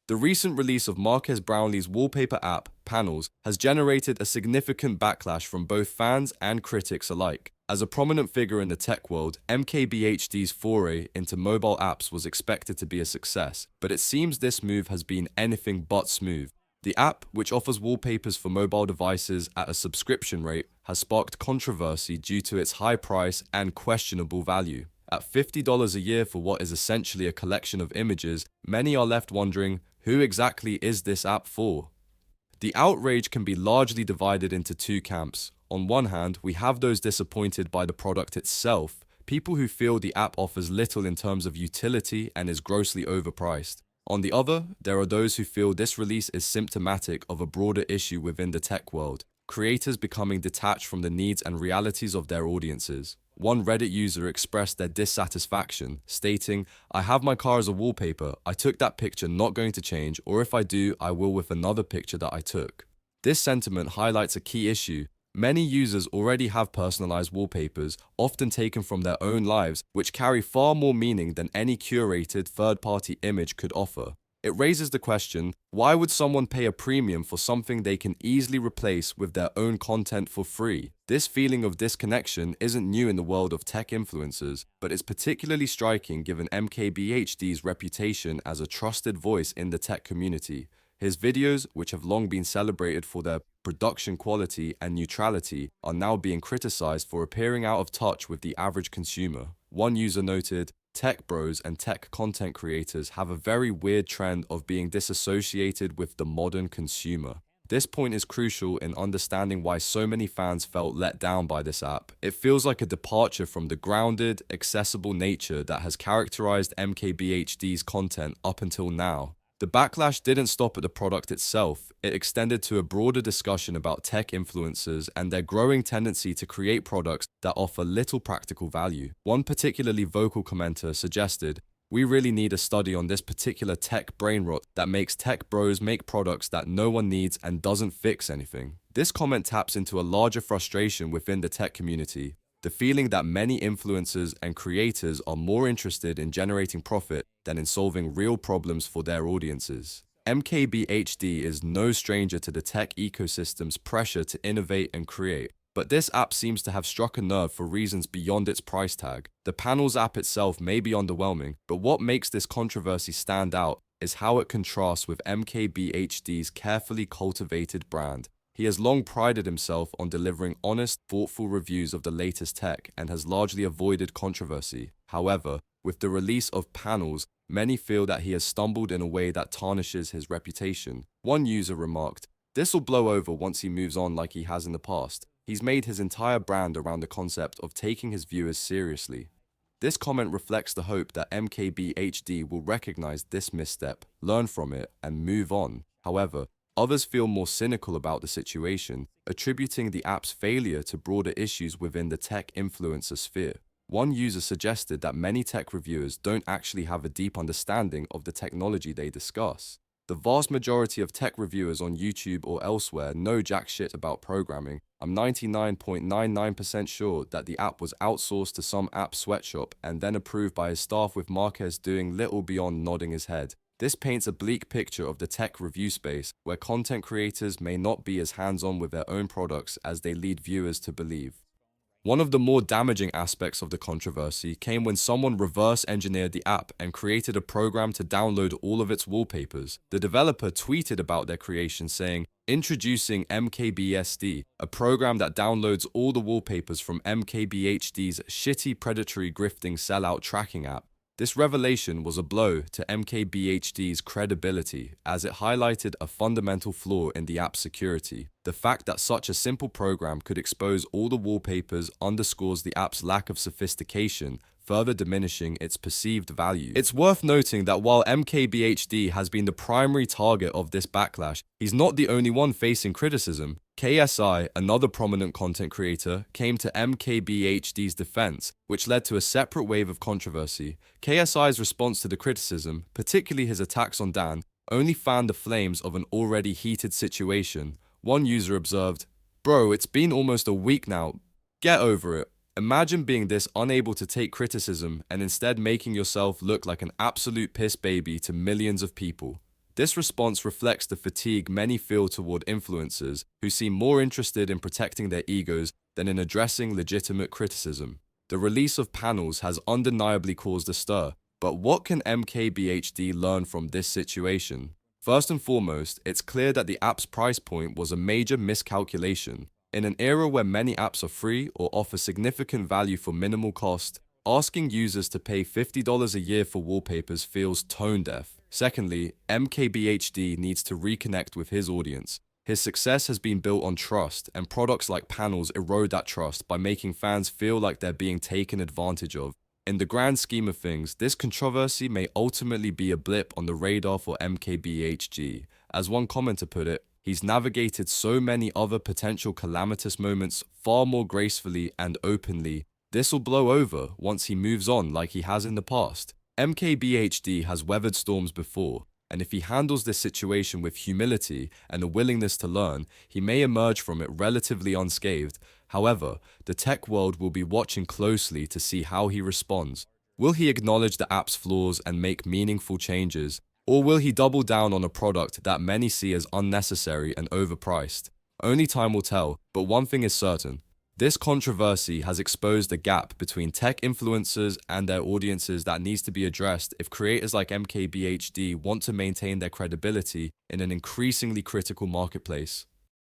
The recent release of Marques Brownlee's wallpaper app, Panels, has generated a significant backlash from both fans and critics alike. As a prominent figure in the tech world, MKBHD's foray into mobile apps was expected to be a success, but it seems this move has been anything but smooth. The app, which offers wallpapers for mobile devices at a subscription rate, has sparked controversy due to its high price and questionable value. At $50 a year for what is essentially a collection of images, many are left wondering, who exactly is this app for? The outrage can be largely divided into two camps. On one hand, we have those disappointed by the product itself, people who feel the app offers little in terms of utility and is grossly overpriced. On the other, there are those who feel this release is symptomatic of a broader issue within the tech world, creators becoming detached from the needs and realities of their audiences. One Reddit user expressed their dissatisfaction, stating, "I have my car as a wallpaper, I took that picture not going to change, or if I do, I will with another picture that I took." This sentiment highlights a key issue. Many users already have personalized wallpapers, often taken from their own lives, which carry far more meaning than any curated third-party image could offer. It raises the question, why would someone pay a premium for something they can easily replace with their own content for free? This feeling of disconnection isn't new in the world of tech influencers, but it's particularly striking given MKBHD's reputation as a trusted voice in the tech community. His videos, which have long been celebrated for their production quality and neutrality, are now being criticized for appearing out of touch with the average consumer. One user noted, "Tech bros and tech content creators have a very weird trend of being disassociated with the modern consumer." This point is crucial in understanding why so many fans felt let down by this app. It feels like a departure from the grounded, accessible nature that has characterized MKBHD's content up until now. The backlash didn't stop at the product itself. It extended to a broader discussion about tech influencers and their growing tendency to create products that offer little practical value. One particularly vocal commenter suggested, "We really need a study on this particular tech brain rot that makes tech bros make products that no one needs and doesn't fix anything." This comment taps into a larger frustration within the tech community. The feeling that many influencers and creators are more interested in generating profit than in solving real problems for their audiences. MKBHD is no stranger to the tech ecosystem's pressure to innovate and create, but this app seems to have struck a nerve for reasons beyond its price tag. The Panels app itself may be underwhelming, but what makes this controversy stand out is how it contrasts with MKBHD's carefully cultivated brand. He has long prided himself on delivering honest, thoughtful reviews of the latest tech and has largely avoided controversy. However, with the release of Panels, many feel that he has stumbled in a way that tarnishes his reputation. One user remarked, "This'll blow over once he moves on like he has in the past. He's made his entire brand around the concept of taking his viewers seriously." This comment reflects the hope that MKBHD will recognize this misstep, learn from it, and move on. However, others feel more cynical about the situation, attributing the app's failure to broader issues within the tech influencer sphere. One user suggested that many tech reviewers don't actually have a deep understanding of the technology they discuss. The vast majority of tech reviewers on YouTube or elsewhere know jack shit about programming. I'm 99.99% sure that the app was outsourced to some app sweatshop and then approved by his staff, with Marques doing little beyond nodding his head. This paints a bleak picture of the tech review space, where content creators may not be as hands-on with their own products as they lead viewers to believe. One of the more damaging aspects of the controversy came when someone reverse-engineered the app and created a program to download all of its wallpapers. The developer tweeted about their creation saying, "Introducing MKBHD, a program that downloads all the wallpapers from MKBHD's shitty predatory grifting sellout tracking app." This revelation was a blow to MKBHD's credibility, as it highlighted a fundamental flaw in the app's security. The fact that such a simple program could expose all the wallpapers underscores the app's lack of sophistication, further diminishing its perceived value. It's worth noting that while MKBHD has been the primary target of this backlash, he's not the only one facing criticism. KSI, another prominent content creator, came to MKBHD's defense, which led to a separate wave of controversy. KSI's response to the criticism, particularly his attacks on Dan, only fanned the flames of an already heated situation. One user observed, "Bro, it's been almost a week now. Get over it." Imagine being this unable to take criticism and instead making yourself look like an absolute piss baby to millions of people. This response reflects the fatigue many feel toward influencers who seem more interested in protecting their egos than in addressing legitimate criticism. The release of panels has undeniably caused a stir, but what can MKBHD learn from this situation? First and foremost, it's clear that the app's price point was a major miscalculation. In an era where many apps are free or offer significant value for minimal cost, asking users to pay $50 a year for wallpapers feels tone-deaf. Secondly, MKBHD needs to reconnect with his audience. His success has been built on trust, and products like panels erode that trust by making fans feel like they're being taken advantage of. In the grand scheme of things, this controversy may ultimately be a blip on the radar for MKBHD. As one commenter put it, he's navigated so many other potential calamitous moments far more gracefully and openly. This will blow over once he moves on like he has in the past. MKBHD has weathered storms before, and if he handles this situation with humility and a willingness to learn, he may emerge from it relatively unscathed. However, the tech world will be watching closely to see how he responds. Will he acknowledge the app's flaws and make meaningful changes, or will he double down on a product that many see as unnecessary and overpriced? Only time will tell, but one thing is certain. This controversy has exposed a gap between tech influencers and their audiences that needs to be addressed if creators like MKBHD want to maintain their credibility in an increasingly critical marketplace.